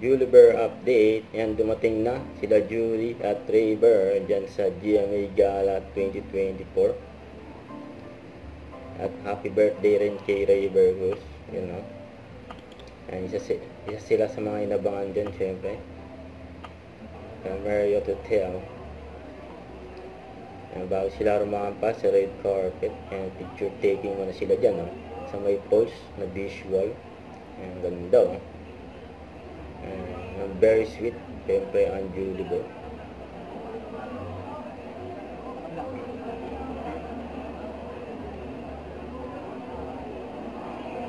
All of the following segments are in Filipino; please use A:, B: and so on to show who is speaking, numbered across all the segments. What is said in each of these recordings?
A: Juliber update. Yan, dumating na sila Julie at Trevor dyan sa GMA Gala 2024. At happy birthday rin kay Ray Burgos. You know. Yan, isa sila sa mga inabangan dyan, syempre. Marriott Hotel. Yan, bago sila rumampa sa red carpet. Yan, picture taking muna sila dyan, no? Sa may post na visual. Yan, ganda, oh. Very sweet, syempre ang Julie Bo.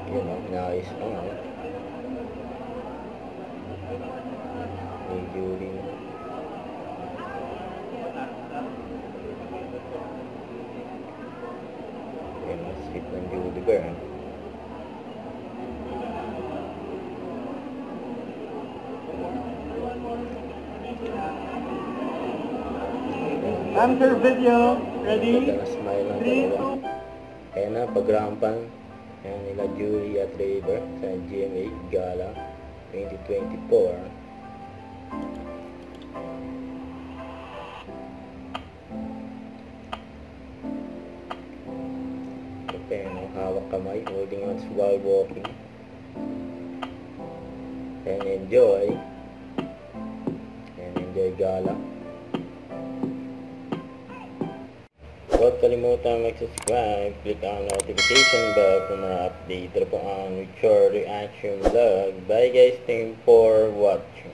A: Yun o, naayos pa nga. May Julie na. Yun o, sweet ng Julie Bo.
B: Answer video. Ready?
A: Smile ng dalawa. Kaya na, pagrampan nila Julie at Trevor sa GMA Gala 2024. Okay, hawak kamay, holding hands while walking. And enjoy. And enjoy Gala. Huwag kalimutan mag-subscribe, click ang notification bell for more update. Ito po ang Richard Reaction Vlog. Bye guys, thank you for watching.